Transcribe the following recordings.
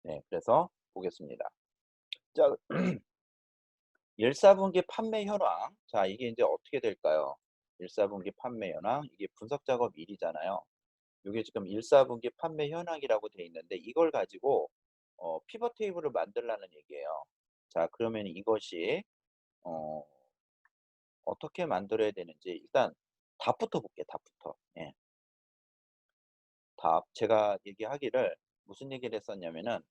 네, 그래서 보겠습니다. 자, 1-4분기 판매 현황. 자, 이게 이제 어떻게 될까요? 1-4분기 판매 현황. 이게 분석 작업 1이잖아요. 이게 지금 1-4분기 판매 현황이라고 돼 있는데 이걸 가지고 피벗 테이블을 만들라는 얘기예요. 자, 그러면 이것이 어 어떻게 만들어야 되는지 일단 답부터 볼게요, 답부터. 예. 답. 제가 얘기하기를 무슨 얘기를 했었냐면은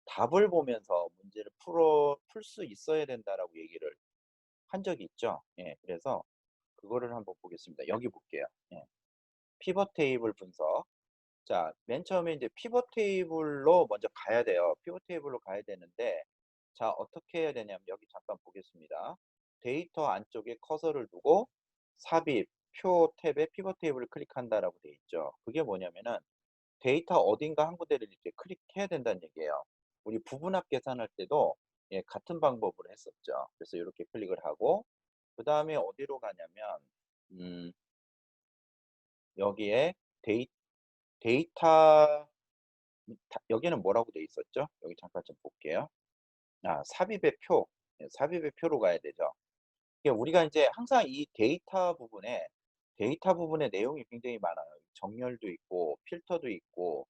"답을 보면서 문제를 풀 수 있어야 된다."라고 얘기를 한 적이 있죠. 예. 그래서 그거를 한번 보겠습니다. 여기 볼게요. 예. 피벗 테이블 분석. 자, 맨 처음에 이제 피벗 테이블로 먼저 가야 돼요. 피벗 테이블로 가야 되는데 자, 어떻게 해야 되냐면 여기 잠깐 보겠습니다. 데이터 안쪽에 커서를 두고 삽입, 표 탭에 피벗 테이블을 클릭한다라고 돼 있죠. 그게 뭐냐면은 데이터 어딘가 한 군데를 이렇게 클릭해야 된다는 얘기예요. 우리 부분합 계산할 때도 예, 같은 방법으로 했었죠. 그래서 이렇게 클릭을 하고 그다음에 어디로 가냐면 음, 여기에 데이, 데이터 여기는 뭐라고 돼 있었죠? 여기 잠깐 좀 볼게요. 아, 삽입의 표. 예, 삽입의 표로 가야 되죠. 이게 우리가 이제 항상 이 데이터 부분에 내용이 굉장히 많아요. 정렬도 있고 필터도 있고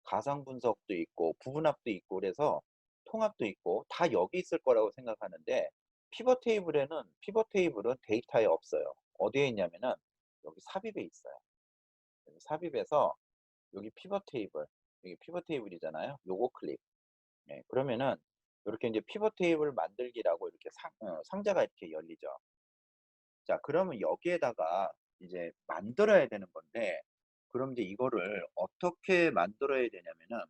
가상 분석도 있고 부분합도 있고 그래서 통합도 있고 다 여기 있을 거라고 생각하는데 피벗 테이블은 데이터에 없어요. 어디에 있냐면은 여기 삽입에 있어요. 여기 삽입에서 여기 피벗 테이블, 여기 피벗 테이블이잖아요. 요거 클릭. 예, 그러면은 이렇게 이제 피벗 테이블 만들기라고 이렇게 상자가 이렇게 열리죠. 자, 그러면 여기에다가 이제 만들어야 되는 건데 그럼 이제 이거를 어떻게 만들어야 되냐면은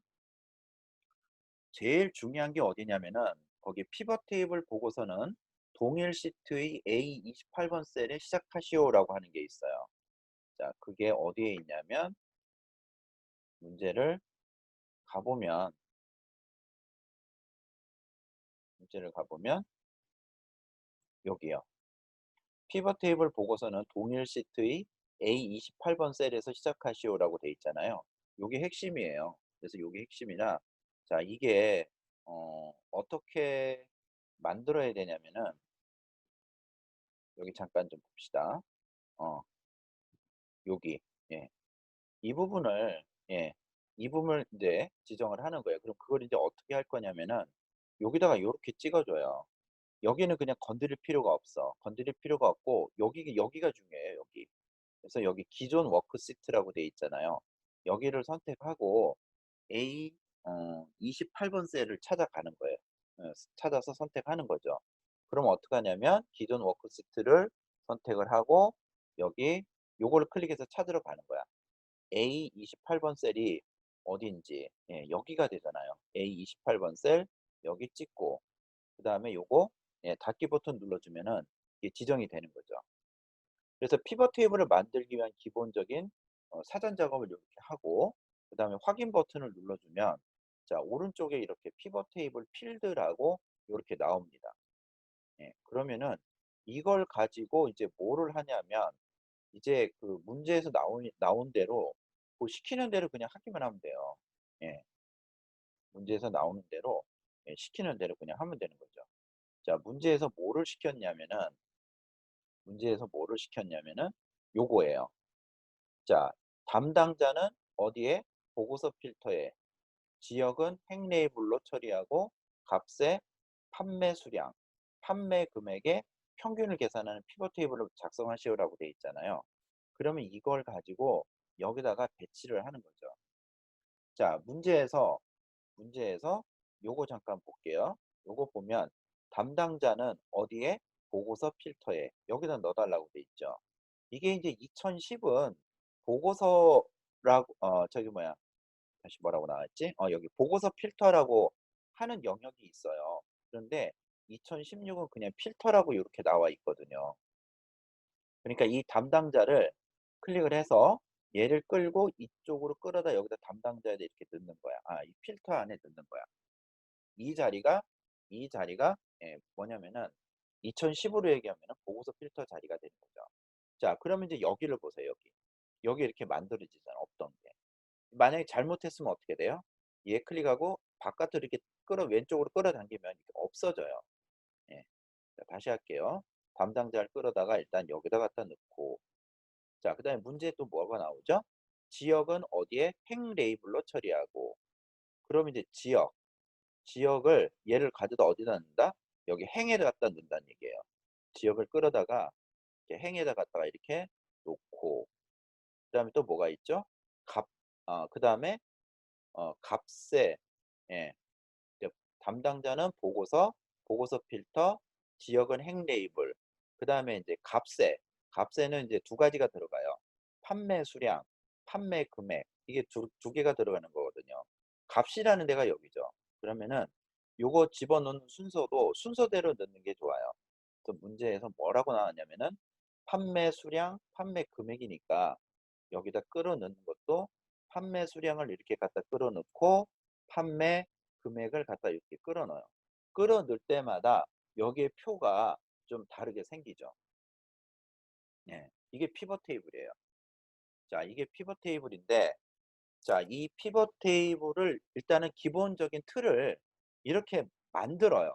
제일 중요한 게 어디냐면은 거기 피벗 테이블 보고서는 동일 시트의 A28번 셀에 시작하시오라고 하는 게 있어요. 자, 그게 어디에 있냐면 문제를 가보면 문제를 가보면 여기요. 피벗 테이블 보고서는 동일 시트의 A28번 셀에서 시작하시오라고 돼 있잖아요. 요게 핵심이에요. 그래서 요게 핵심이라 자, 이게 어떻게 만들어야 되냐면은 여기 잠깐 좀 봅시다. 어, 여기. 예. 이 부분을 예. 이 부분을 인제 지정을 하는 거예요. 그럼 그걸 인제 어떻게 할 거냐면은 여기다가 요렇게 찍어 줘요. 여기는 그냥 건드릴 필요가 없어. 건드릴 필요가 없고 여기가 중요해요, 여기. 그래서 여기 기존 워크 시트라고 돼 있잖아요. 여기를 선택하고 A 28번 셀을 찾아가는 거예요. 찾아서 선택하는 거죠. 그럼 어떡하냐면 기존 워크 시트를 선택을 하고 여기 요거를 클릭해서 찾으러 가는 거야. A28번 셀이 어딘지 예, 여기가 되잖아요. A28번 셀 여기 찍고 그다음에 요거 예, 닫기 버튼 눌러주면은 이게 지정이 되는 거죠. 그래서 피벗 테이블을 만들기 위한 기본적인 사전 작업을 이렇게 하고 그다음에 확인 버튼을 눌러주면 자, 오른쪽에 이렇게 피벗 테이블 필드라고 이렇게 나옵니다. 예, 그러면은 이걸 가지고 이제 뭐를 하냐면 이제 그 문제에서 나온 대로 그 시키는 대로 그냥 하기만 하면 돼요. 예. 문제에서 나오는 대로 예, 시키는 대로 그냥 하면 되는 거죠. 자, 문제에서 뭐를 시켰냐면은 요거예요. 자, 담당자는 어디에? 보고서 필터에, 지역은 행 레이블로 처리하고 값에 판매 수량, 판매 금액의 평균을 계산하는 피벗 테이블을 작성하시오라고 돼 있잖아요. 그러면 이걸 가지고 여기다가 배치를 하는 거죠. 자, 문제에서 요거 잠깐 볼게요. 요거 보면 담당자는 어디에? 보고서 필터에 여기다 넣어 달라고 돼 있죠. 이게 이제 2010은 보고서라고 저기 뭐야. 다시 뭐라고 나왔지? 여기 보고서 필터라고 하는 영역이 있어요. 그런데 2016은 그냥 필터라고 이렇게 나와 있거든요. 그러니까 이 담당자를 클릭을 해서 얘를 끌고 이쪽으로 끌어다 여기다 담당자에 이렇게 넣는 거야. 아, 이 필터 안에 넣는 거야. 이 자리가 이 자리가 예, 뭐냐면은 2010으로 얘기하면은 보고서 필터 자리가 되는 거죠. 자, 그러면 이제 여기를 보세요. 여기. 여기 이렇게 만들어지잖아. 없던 게. 만약에 잘못했으면 어떻게 돼요? 얘 클릭하고 바깥으로 이렇게 왼쪽으로 끌어당기면 이렇게 없어져요. 예. 자, 다시 할게요. 담당자를 끌어다가 일단 여기다 갖다 넣고, 자, 그다음에 문제에 또 뭐가 나오죠? 지역은 어디에 행 레이블로 처리하고. 그럼 이제 지역을 얘를 가져다 어디다 넣는다? 여기 행에다 갖다 넣는다는 얘기예요. 지역을 끌어다가 이렇게 행에다 갖다가 이렇게 놓고, 그다음에 또 뭐가 있죠? 값, 그다음에 값세, 예, 이제 담당자는 보고서 필터, 지역은 행 레이블, 그다음에 이제 값세는 이제 두 가지가 들어가요. 판매 수량, 판매 금액, 이게 두 개가 들어가는 거거든요. 값이라는 데가 여기죠. 그러면은 요거 집어넣는 순서도 순서대로 넣는 게 좋아요. 그래서 문제에서 뭐라고 나왔냐면은 판매 수량, 판매 금액이니까 여기다 끌어 넣는 것도 판매 수량을 이렇게 갖다 끌어 넣고 판매 금액을 갖다 이렇게 끌어 넣어요. 끌어 넣을 때마다 여기에 표가 좀 다르게 생기죠. 예. 이게 피벗 테이블이에요. 자, 이게 피벗 테이블인데, 자, 이 피벗 테이블을 일단은 기본적인 틀을 이렇게 만들어요.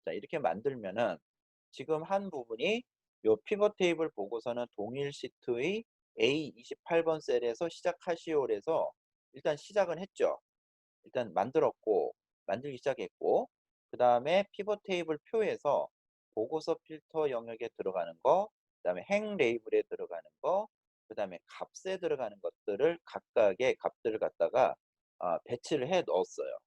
자, 이렇게 만들면은 지금 한 부분이 요 피벗 테이블 보고서는 동일 시트의 A28번 셀에서 시작하시오래서 일단 시작은 했죠. 일단 만들기 시작했고, 그다음에 피벗 테이블 표에서 보고서 필터 영역에 들어가는 거, 그다음에 행 레이블에 들어가는 거, 그다음에 값에 들어가는 것들을 각각의 값들을 갖다가 배치를 해 넣었어요.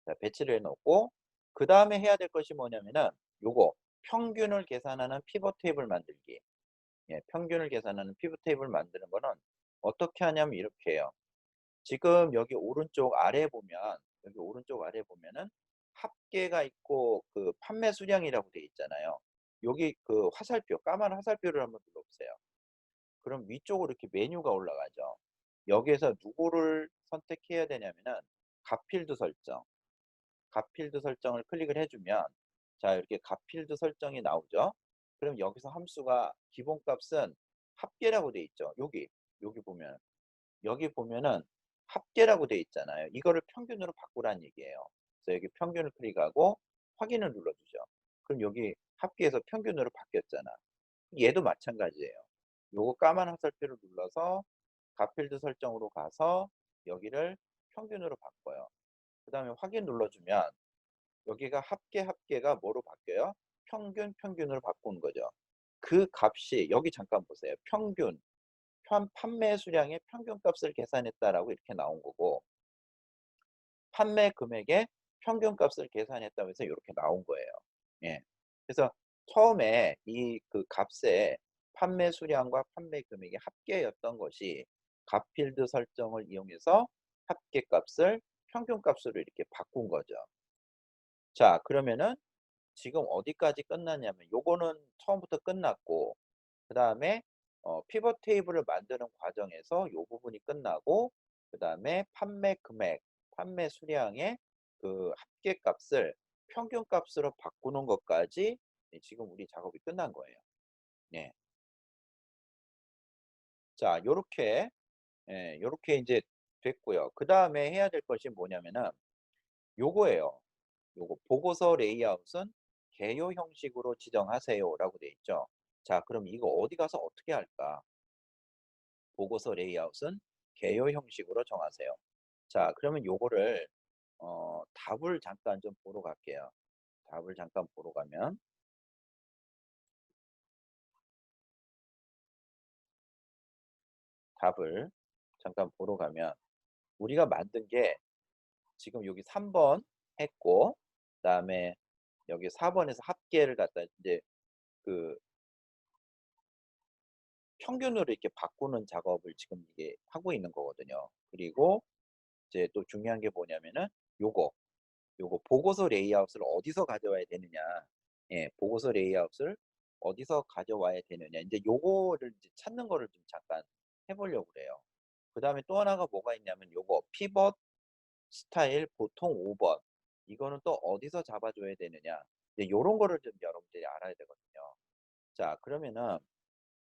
자, 배치를 해 놓고 그다음에 해야 될 것이 뭐냐면은 요거 평균을 계산하는 피벗 테이블 만들기. 예, 평균을 계산하는 피벗 테이블 만드는 거는 어떻게 하냐면 이렇게 해요. 지금 여기 오른쪽 아래 보면은 합계가 있고 그 판매 수량이라고 돼 있잖아요. 여기 그 화살표, 까만 화살표를 한번 눌러보세요. 그럼 위쪽으로 이렇게 메뉴가 올라가죠. 여기에서 누구를 선택해야 되냐면은 값필드 설정. 값필드 설정을 클릭을 해주면 자, 이렇게 값필드 설정이 나오죠. 그럼 여기서 함수가 기본값은 합계라고 돼 있죠. 여기 보면은 합계라고 돼 있잖아요. 이거를 평균으로 바꾸라는 얘기예요. 그래서 여기 평균을 클릭하고 확인을 눌러주죠. 그럼 여기 합계에서 평균으로 바뀌었잖아. 얘도 마찬가지예요. 요거 까만 화살표를 눌러서 값필드 설정으로 가서 여기를 평균으로 바꿔요. 그 다음에 확인 눌러주면 여기가 합계가 뭐로 바뀌어요? 평균으로 바꾸는 거죠. 그 값이 여기 잠깐 보세요. 판매 수량의 평균값을 계산했다라고 이렇게 나온 거고, 판매 금액의 평균값을 계산했다고 해서 이렇게 나온 거예요. 예. 그래서 처음에 이 그 값의 판매 수량과 판매 금액의 합계였던 것이 값필드 설정을 이용해서 합계값을 평균값으로 이렇게 바꾼 거죠. 자, 그러면은 지금 어디까지 끝났냐면 요거는 처음부터 끝났고, 그다음에 피벗 테이블을 만드는 과정에서 요 부분이 끝나고, 그다음에 판매 금액, 판매 수량의 그 합계값을 평균값으로 바꾸는 것까지 지금 우리 작업이 끝난 거예요. 예. 자, 요렇게, 예, 요렇게 이제 됐고요. 그다음에 해야 될 것이 뭐냐면은 요거예요. 요거 보고서 레이아웃은 개요 형식으로 지정하세요라고 돼 있죠. 자, 그럼 이거 어디 가서 어떻게 할까? 보고서 레이아웃은 개요 형식으로 정하세요. 자, 그러면 요거를 답을 잠깐 좀 보러 갈게요. 답을 잠깐 보러 가면 답을 잠깐 보러 가면 우리가 만든 게 지금 여기 3번 했고, 그다음에 여기 4번에서 합계를 갖다 이제 그 평균으로 이렇게 바꾸는 작업을 지금 이게 하고 있는 거거든요. 그리고 이제 또 중요한 게 뭐냐면은 요거 요거 보고서 레이아웃을 어디서 가져와야 되느냐. 예, 보고서 레이아웃을 어디서 가져와야 되느냐. 이제 요거를 이제 찾는 거를 좀 잠깐 해보려고 그래요. 그 다음에 또 하나가 뭐가 있냐면 요거 피벗 스타일 보통 5번. 이거는 또 어디서 잡아줘야 되느냐. 이제 요런 거를 좀 여러분들이 알아야 되거든요. 자, 그러면은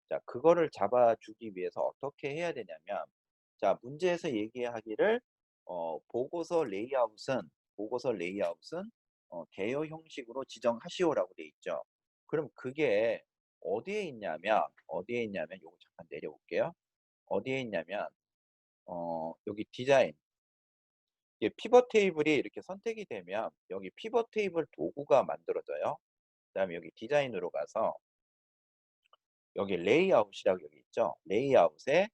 자, 그거를 잡아주기 위해서 어떻게 해야 되냐면, 자, 문제에서 얘기하기를 보고서 레이아웃은 대여 형식으로 지정하시오라고 돼 있죠. 그럼 그게 어디에 있냐면 요거 잠깐 내려올게요. 어디에 있냐면 여기 디자인, 이게 피벗 테이블이 이렇게 선택이 되면 여기 피벗 테이블 도구가 만들어져요. 그다음에 여기 디자인으로 가서 여기 레이아웃이라고 여기 있죠. 레이아웃에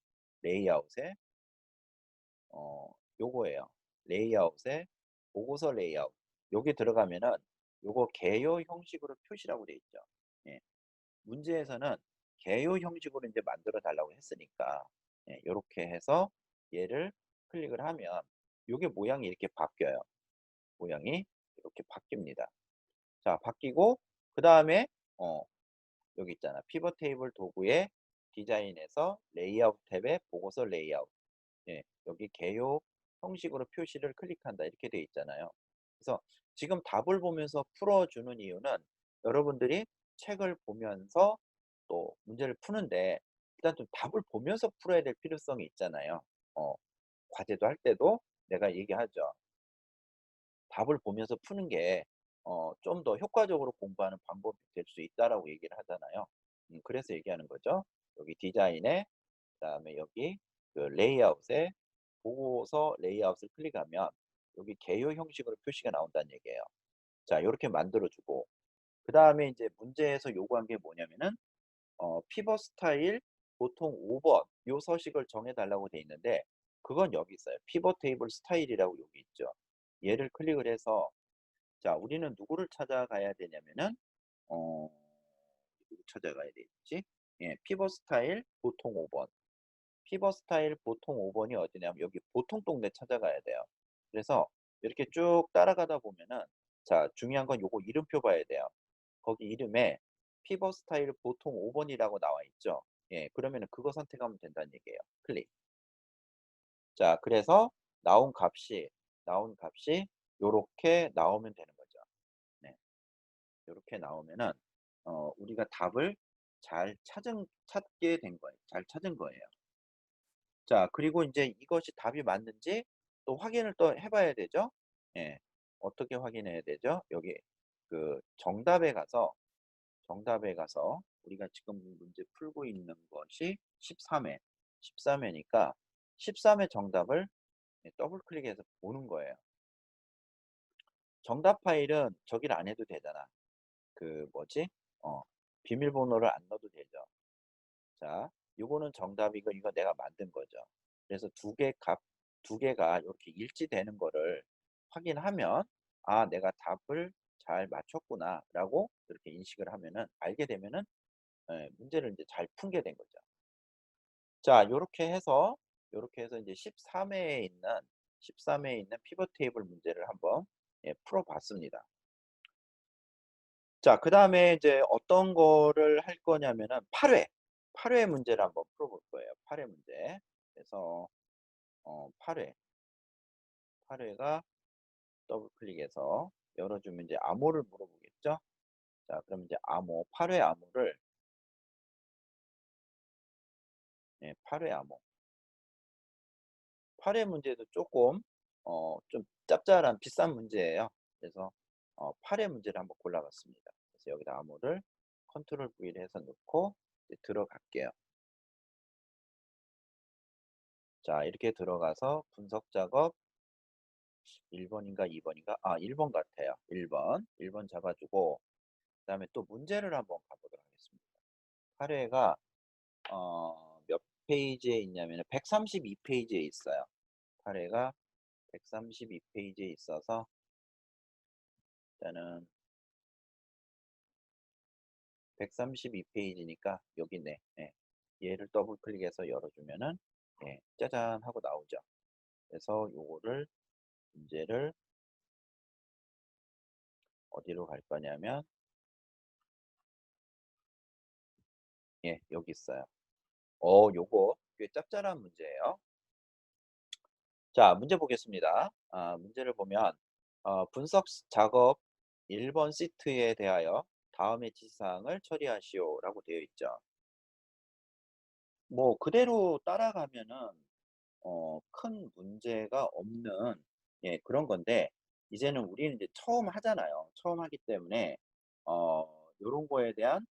요거예요. 레이아웃에 보고서 레이아웃. 여기 들어가면은 요거 개요 형식으로 표시라고 돼 있죠. 예. 문제에서는 개요 형식으로 이제 만들어 달라고 했으니까 예, 요렇게 해서 얘를 클릭을 하면 요게 모양이 이렇게 바뀌어요. 모양이 이렇게 바뀝니다. 자, 바뀌고 그다음에 어 여기 있잖아. 피벗 테이블 도구의 디자인에서 레이아웃 탭에 보고서 레이아웃. 예, 여기 개요 형식으로 표시를 클릭한다 이렇게 돼 있잖아요. 그래서 지금 답을 보면서 풀어주는 이유는 여러분들이 책을 보면서 또 문제를 푸는데 일단 좀 답을 보면서 풀어야 될 필요성이 있잖아요. 어, 과제도 할 때도 내가 얘기하죠. 답을 보면서 푸는 게 좀 더 효과적으로 공부하는 방법이 될 수 있다라고 얘기를 하잖아요. 그래서 얘기하는 거죠. 여기 디자인에 그다음에 여기 그 레이아웃에 보고서 레이아웃을 클릭하면 여기 개요 형식으로 표시가 나온다는 얘기예요. 자, 요렇게 만들어 주고 그다음에 이제 문제에서 요구한 게 뭐냐면은 피벗 스타일 보통 5번 요 서식을 정해 달라고 돼 있는데 그건 여기 있어요. 피벗 테이블 스타일이라고 여기 있죠. 얘를 클릭을 해서 자, 우리는 누구를 찾아가야 되냐면은 어 누구 찾아가야 되지? 예, 피벗 스타일 보통 5번. 피벗 스타일 보통 5번이 어디냐면 여기 보통 동네 찾아가야 돼요. 그래서 이렇게 쭉 따라가다 보면은 자, 중요한 건 요거 이름표 봐야 돼요. 거기 이름에 피벗 스타일 보통 5번이라고 나와 있죠. 예, 그러면은 그거 선택하면 된다는 얘기예요. 클릭. 자, 그래서 나온 값이 요렇게 나오면 되는 거죠. 네. 요렇게 나오면은 우리가 답을 찾게 된 거예요. 잘 찾은 거예요. 자, 그리고 이제 이것이 답이 맞는지 또 확인을 또 해 봐야 되죠. 예. 어떻게 확인해야 되죠? 여기 그 정답에 가서 우리가 지금 문제 풀고 있는 것이 13회, 13회니까 13회 정답을 예, 더블 클릭해서 보는 거예요. 정답 파일은 저기를 안 해도 되잖아. 그 뭐지? 어, 비밀번호를 안 넣어도 되죠. 자, 요거는 정답이고 이거 내가 만든 거죠. 그래서 두 개가 이렇게 일치되는 거를 확인하면 아, 내가 답을 잘 맞췄구나라고 이렇게 인식을 하면은 알게 되면은 예, 문제를 이제 잘 풀게 된 거죠. 자, 요렇게 해서 이제 13회에 있는 피벗 테이블 문제를 한번 예, 풀어 봤습니다. 자, 그다음에 이제 어떤 거를 할 거냐면은 8회 문제를 한번 풀어볼 거예요. 8회 문제. 그래서 8회가 더블 클릭해서 열어주면 이제 암호를 물어보겠죠. 자, 그럼 이제 8회 암호를 예, 8회 암호. 8회 문제도 조금 좀 짭짤한 비싼 문제예요. 그래서 8회 문제를 한번 골라봤습니다. 그래서 여기다 암호를 컨트롤 V를 해서 넣고 이제 들어갈게요. 자, 이렇게 들어가서 분석 작업 1번인가 2번인가? 아, 1번 같아요. 1번. 1번 잡아주고 그다음에 또 문제를 한번 가보도록 하겠습니다. 8회가 몇 페이지에 있냐면 132페이지에 있어요. 8회가 132페이지에 있어서 일단은 132페이지니까 여기 있네. 예. 얘를 더블 클릭해서 열어주면은 예, 짜잔 하고 나오죠. 그래서 요거를 문제를 어디로 갈 거냐면 예, 여기 있어요. 요거 꽤 짭짤한 문제예요. 자, 문제 보겠습니다. 문제를 보면 분석 작업 1번 시트에 대하여 다음의 지시사항을 처리하시오라고 되어 있죠. 뭐 그대로 따라가면은 큰 문제가 없는 그런 건데, 이제는 우리는 이제 처음 하잖아요. 처음 하기 때문에 요런 거에 대한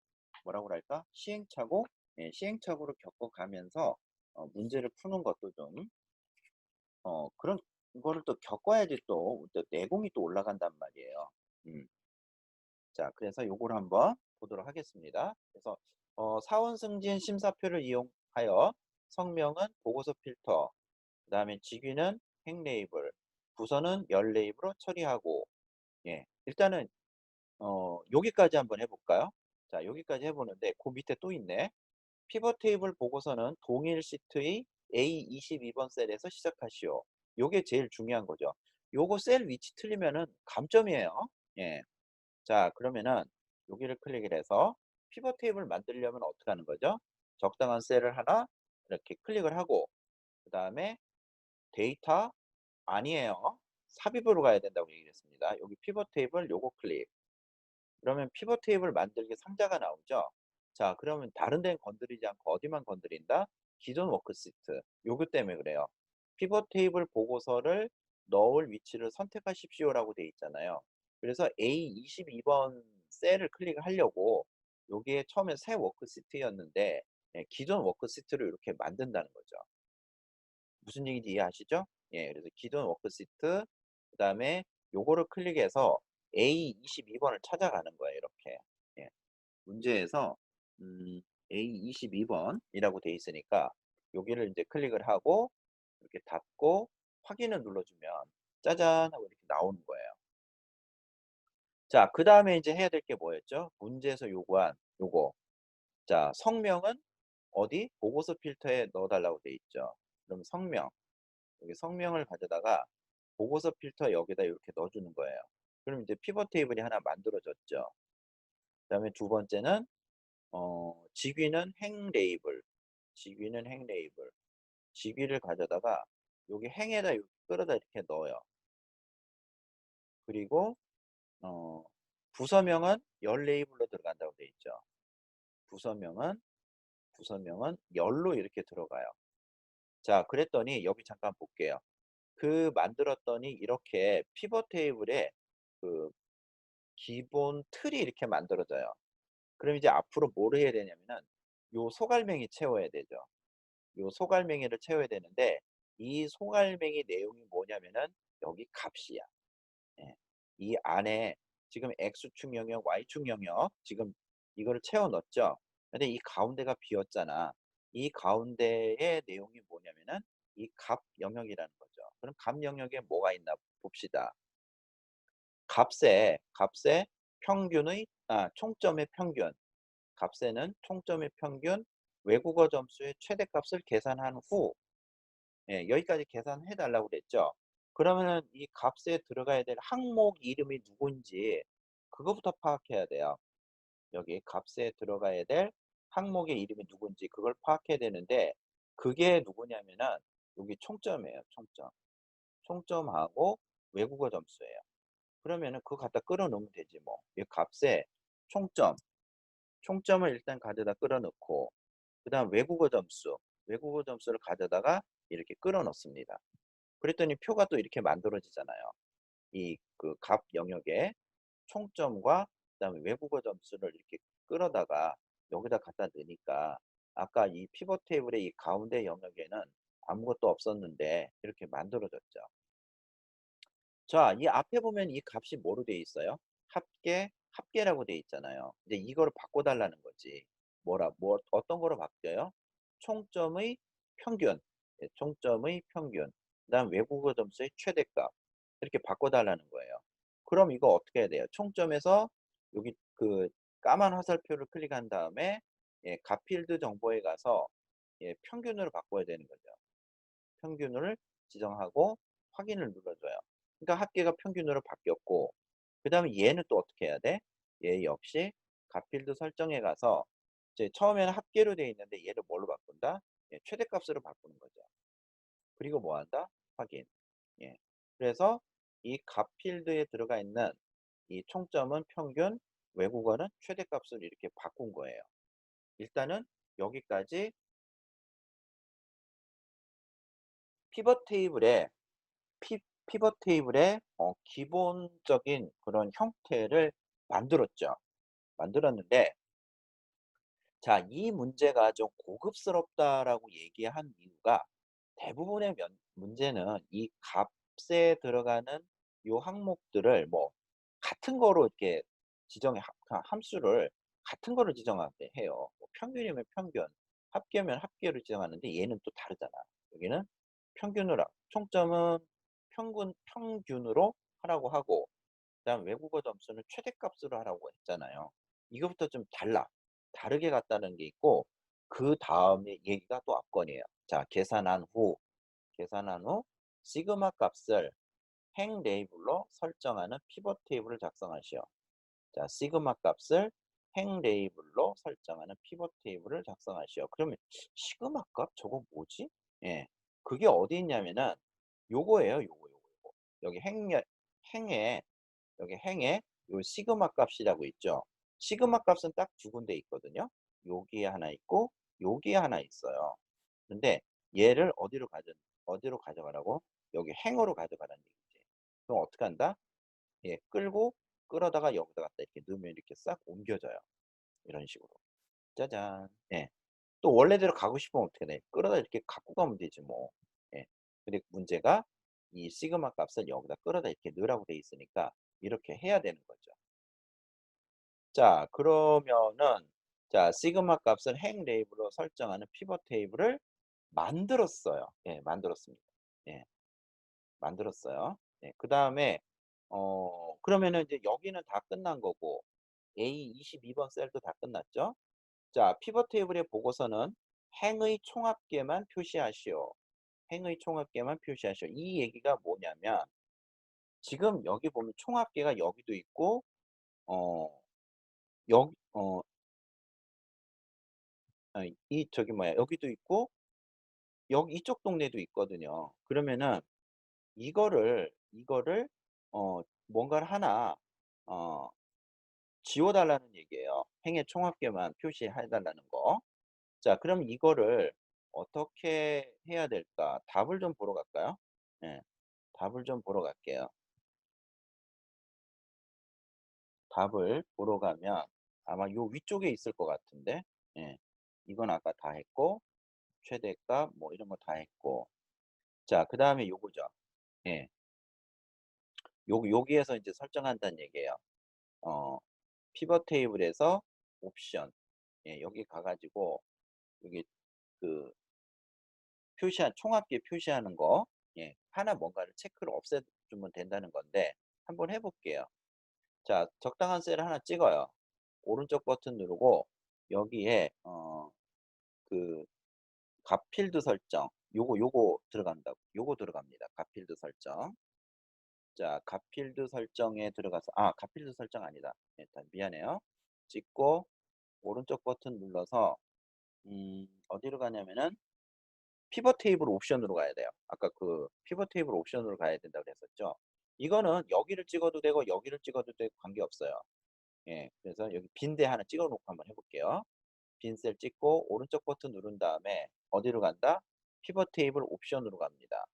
뭐라고 그럴까? 시행착오? 시행착오를 겪어가면서 문제를 푸는 것도 좀 그런 거를 또 겪어야지 또 내공이 또 올라간단 말이에요. 음. 자, 그래서 요거를 한번 보도록 하겠습니다. 그래서 사원 승진 심사표를 이용하여 성명은 보고서 필터, 그다음에 직위는 행 레이블, 부서는 열 레이블로 처리하고. 일단은 여기까지 한번 해 볼까요? 자, 여기까지 해 보는데 그 밑에 또 있네. 피벗 테이블 보고서는 동일 시트의 A22번 셀에서 시작하시오. 요게 제일 중요한 거죠. 요거 셀 위치 틀리면은 감점이에요. 예. 자, 그러면은 여기를 클릭을 해서 피벗 테이블 만들려면 어떻게 하는 거죠? 적당한 셀을 하나 이렇게 클릭을 하고, 그다음에 데이터 아니에요. 삽입으로 가야 된다고 얘기를 했습니다. 여기 피벗 테이블 요거 클릭. 그러면 피벗 테이블 만들기 상자가 나오죠. 자, 그러면 다른 데는 건드리지 않고 어디만 건드린다? 기존 워크시트. 요거 때문에 그래요. 피벗 테이블 보고서를 넣을 위치를 선택하십시오라고 돼 있잖아요. 그래서 A22번 셀을 클릭을 하려고 여기에 처음에 새 워크시트였는데 기존 워크시트를 이렇게 만든다는 거죠. 무슨 얘기인지 이해하시죠? 그래서 기존 워크시트, 그다음에 요거를 클릭해서 A22번을 찾아가는 거예요, 이렇게. 예. 문제에서 A22번이라고 돼 있으니까 여기를 이제 클릭을 하고 이렇게 닫고 확인을 눌러주면 짜잔 하고 이렇게 나오는 거예요. 자, 그다음에 이제 해야 될 게 뭐였죠? 문제에서 요구한 요거. 자, 성명은 어디? 보고서 필터에 넣어 달라고 돼 있죠. 그럼 성명. 여기 성명을 가져다가 보고서 필터 여기다 이렇게 넣어주는 거예요. 그럼 이제 피벗 테이블이 하나 만들어졌죠. 그다음에 두 번째는 직위는 행 레이블, 직위는 행 레이블, 직위를 가져다가 여기 행에다 이렇게 끌어다 이렇게 넣어요. 그리고 어, 부서명은 열 레이블로 들어간다고 돼 있죠. 부서명은 열로 이렇게 들어가요. 자, 그랬더니 여기 잠깐 볼게요. 그 만들었더니 이렇게 피벗 테이블에 그 기본 틀이 이렇게 만들어져요. 그럼 이제 앞으로 뭘 해야 되냐면은 요 소갈맹이 채워야 되죠. 요 소갈맹이를 채워야 되는데 이 소갈맹이 내용이 뭐냐면은 여기 값이야. 예. 이 안에 지금 X축 영역, Y축 영역 지금 이거를 채워 넣었죠. 근데 이 가운데가 비었잖아. 이 가운데의 내용이 뭐냐면은 이 값 영역이라는 거죠. 그럼 값 영역에 뭐가 있나 봅시다. 값의 평균의 총점의 평균. 값에는 총점의 평균, 외국어 점수의 최대값을 계산한 후, 여기까지 계산해 달라고 그랬죠. 그러면은 이 값에 들어가야 될 항목 이름이 누군지 그거부터 파악해야 돼요. 여기 값에 들어가야 될 항목의 이름이 누군지 그걸 파악해야 되는데 그게 누구냐면은 여기 총점이에요. 총점. 총점하고 외국어 점수예요. 그러면은 그거 갖다 끌어 넣으면 되지 뭐. 이 값에 총점, 총점을 일단 가져다 끌어 넣고 그다음 외국어 점수를 가져다가 이렇게 끌어 넣습니다. 그랬더니 표가 또 이렇게 만들어지잖아요. 이 그 값 영역에 총점과 그다음에 외국어 점수를 이렇게 끌어다가 여기다 갖다 넣으니까 아까 이 피벗 테이블의 이 가운데 영역에는 아무것도 없었는데 이렇게 만들어졌죠. 자, 이 앞에 보면 이 값이 뭐로 돼 있어요? 합계라고 돼 있잖아요. 이제 이거를 바꿔달라는 거지. 어떤 거로 바뀌어요? 총점의 평균, 총점의 평균, 그다음 외국어 점수의 최대값 이렇게 바꿔달라는 거예요. 그럼 이거 어떻게 해야 돼요? 총점에서 여기 그 까만 화살표를 클릭한 다음에 값 필드 정보에 가서 평균으로 바꿔야 되는 거죠. 평균을 지정하고 확인을 눌러줘요. 그러니까 합계가 평균으로 바뀌었고 그다음에 얘는 또 어떻게 해야 돼? 얘 역시 값필드 설정에 가서 이제 처음에는 합계로 되어 있는데 얘를 뭘로 바꾼다? 최대값으로 바꾸는 거죠. 그리고 뭐 한다? 확인. 예. 그래서 이 값필드에 들어가 있는 이 총점은 평균, 외국어는 최대값을 이렇게 바꾼 거예요. 일단은 여기까지 피벗 테이블에 피벗 테이블의 기본적인 그런 형태를 만들었죠. 만들었는데, 자, 이 문제가 좀 고급스럽다라고 얘기한 이유가, 대부분의 문제는 이 값에 들어가는 요 항목들을 뭐 같은 거로 이렇게 지정해, 함수를 같은 거를 지정하게 해요. 뭐 평균이면 평균, 합계면 합계로 지정하는데, 얘는 또 다르잖아. 여기는 평균으로, 총점은 평균으로 하라고 하고, 그다음 외국어 점수는 최대값으로 하라고 했잖아요. 이거부터 좀 다르게 갔다는 게 있고, 그다음에 얘기가 또 압권이에요. 자, 계산한 후 시그마 값을 행 레이블로 설정하는 피벗 테이블을 작성하시오. 자, 시그마 값을 행 레이블로 설정하는 피벗 테이블을 작성하시오. 그러면 시그마 값 저거 뭐지? 예. 그게 어디 있냐면은 요거예요. 요거. 여기 행에 여기 행에 요 시그마 값이라고 있죠. 시그마 값은 딱 두 군데 있거든요. 여기에 하나 있고 여기에 하나 있어요. 근데 얘를 어디로 가져가라고? 여기 행으로 가져가라는 얘기지. 그럼 어떻게 한다? 예, 끌어다가 여기다 갖다 이렇게 넣으면 이렇게 싹 옮겨져요. 이런 식으로. 짜잔. 예. 또 원래대로 가고 싶으면 어떻게 돼? 끌어다 이렇게 갖고 가면 되지 뭐. 예. 근데 문제가 이 시그마 값을 여기다 끌어다 이렇게 넣으라고 돼 있으니까 이렇게 해야 되는 거죠. 자, 그러면은 자, 시그마 값을 행 레이블로 설정하는 피벗 테이블을 만들었어요. 예, 만들었습니다. 예, 만들었어요. 예, 그다음에 그러면은 이제 여기는 다 끝난 거고 A 22번 셀도 다 끝났죠? 자, 피벗 테이블의 보고서는 행의 총합계만 표시하시오. 행의 총합계만 표시하시오. 이 얘기가 뭐냐면 지금 여기 보면 총합계가 여기도 있고 어 여기 이 저기 뭐야 여기도 있고 여기 이쪽 동네도 있거든요. 그러면은 이거를 뭔가를 하나 어 지워 달라는 얘기예요. 행의 총합계만 표시해 달라는 거. 자, 그럼 이거를 어떻게 해야 될까? 답을 좀 보러 갈까요? 예. 답을 좀 보러 갈게요. 답을 보러 가면 아마 요 위쪽에 있을 것 같은데. 예. 이건 아까 다 했고 최대값 뭐 이런 거 다 했고. 자, 그다음에 요거죠. 예. 여기에서 이제 설정한다는 얘기예요. 어 피벗 테이블에서 옵션. 예, 여기 가 가지고 여기 그 총합계 표시하는 거. 예. 하나 뭔가를 체크를 없애 주면 된다는 건데 한번 해 볼게요. 자, 적당한 셀을 하나 찍어요. 오른쪽 버튼 누르고 여기에 그 값 필드 설정 요거 들어간다고. 요거 들어갑니다. 값 필드 설정. 자, 값 필드 설정에 들어가서 값 필드 설정 아니다. 일단 미안해요. 찍고 오른쪽 버튼 눌러서 어디로 가냐면은 피벗 테이블 옵션으로 가야 돼요. 아까 그 피벗 테이블 옵션으로 가야 된다고 그랬었죠. 이거는 여기를 찍어도 되고 여기를 찍어도 되고 관계없어요. 예. 그래서 여기 빈대 하나 찍어 놓고 한번 해 볼게요. 빈 셀 찍고 오른쪽 버튼 누른 다음에 어디로 간다? 피벗 테이블 옵션으로 갑니다.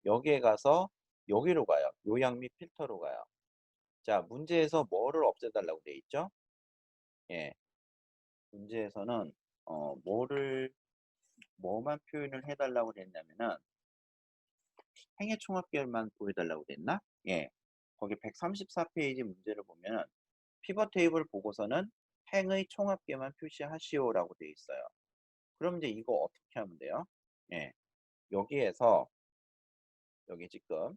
여기에 가서 여기로 가요. 요약 및 필터로 가요. 자, 문제에서 뭐를 없애 달라고 돼 있죠? 예. 문제에서는 뭐만 표현을 해 달라고 그랬냐면은 행의 총합계만 보여 달라고 그랬나? 예. 거기 134 페이지 문제를 보면 피벗 테이블 보고서는 행의 총합계만 표시하시오라고 돼 있어요. 그럼 이제 이거 어떻게 하면 돼요? 예. 여기에서 여기 지금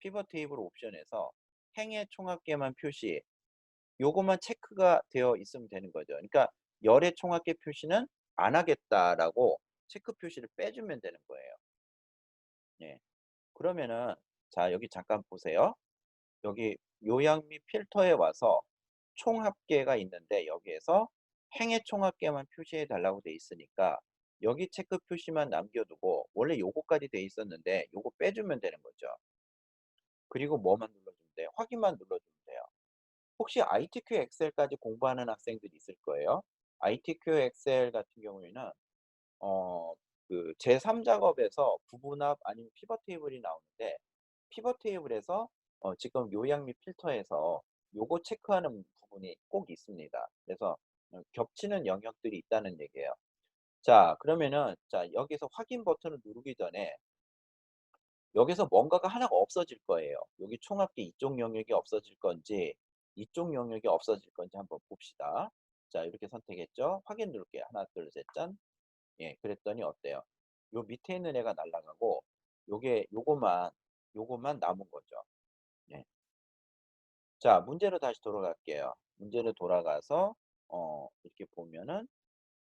피벗 테이블 옵션에서 행의 총합계만 표시 요것만 체크가 되어 있으면 되는 거죠. 그러니까 열의 총합계 표시는 안 하겠다라고 체크 표시를 빼주면 되는 거예요. 예. 그러면은 자, 여기 잠깐 보세요. 여기 요약 및 필터에 와서 총합계가 있는데 여기에서 행의 총합계만 표시해 달라고 돼 있으니까 여기 체크 표시만 남겨두고 원래 요거까지 돼 있었는데 요거 빼주면 되는 거죠. 그리고 뭐만 눌러주면 돼요? 확인만 눌러주면 돼요. 혹시 ITQ 엑셀까지 공부하는 학생들이 있을 거예요. ITQ 엑셀 같은 경우에는 어 그 제3 작업에서 부분합 아니면 피벗 테이블이 나오는데 피벗 테이블에서 지금 요약 및 필터에서 요거 체크하는 부분이 꼭 있습니다. 그래서 겹치는 영역들이 있다는 얘기예요. 자 그러면은 자 여기서 확인 버튼을 누르기 전에 여기서 뭔가가 하나가 없어질 거예요. 여기 총합계 이쪽 영역이 없어질 건지 이쪽 영역이 없어질 건지 한번 봅시다. 자 이렇게 선택했죠. 확인 누를게요. 하나 둘 셋 짠. 예 그랬더니 어때요? 요 밑에 있는 애가 날아가고 요게 요것만 남은 거죠. 예. 자 문제로 다시 돌아갈게요. 문제로 돌아가서 이렇게 보면은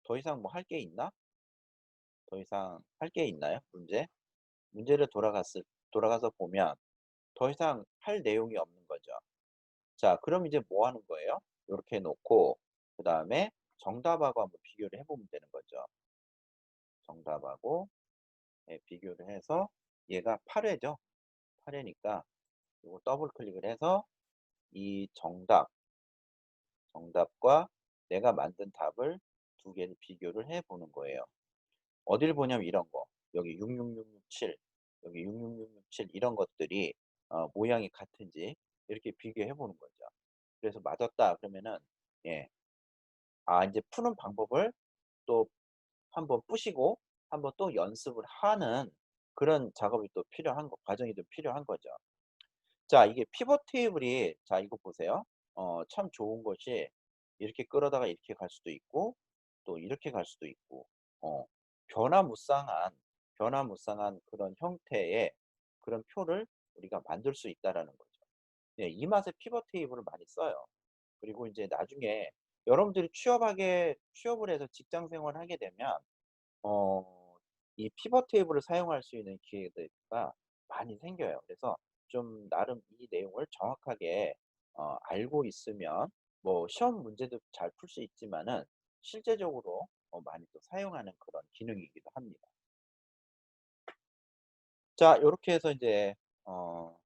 더 이상 뭐 할 게 있나? 더 이상 할 게 있나요? 문제를 돌아가서 보면 더 이상 할 내용이 없는 거죠. 자 그럼 이제 뭐 하는 거예요? 요렇게 놓고 그다음에 정답하고 한번 비교를 해 보면 되는 거죠. 정답하고 예 비교를 해서 얘가 8 회죠. 8 회니까 요거 더블 클릭을 해서 이 정답과 내가 만든 답을 두 개를 비교를 해 보는 거예요. 어딜 보냐면 이런 거. 여기 66667 여기 66667 이런 것들이 모양이 같은지 이렇게 비교해 보는 거죠. 그래서 맞았다 그러면은 예. 아 인제 푸는 방법을 또 한번 푸시고 한번 또 연습을 하는 그런 작업이 또 필요한 거 과정이 좀 필요한 거죠. 자 이게 피벗 테이블이 자 이거 보세요. 참 좋은 것이 이렇게 끌어다가 이렇게 갈 수도 있고 또 이렇게 갈 수도 있고 어 변화무쌍한 변화무쌍한 그런 형태의 그런 표를 우리가 만들 수 있다라는 거죠. 네 이 맛에 피벗 테이블을 많이 써요. 그리고 인제 나중에 여러분들이 취업을 해서 직장 생활을 하게 되면 어 이 피벗 테이블을 사용할 수 있는 기회가 많이 생겨요. 그래서 좀 나름 이 내용을 정확하게 알고 있으면 뭐 시험 문제도 잘 풀 수 있지만은 실제적으로 많이 또 사용하는 그런 기능이기도 합니다. 자 요렇게 해서 인제 어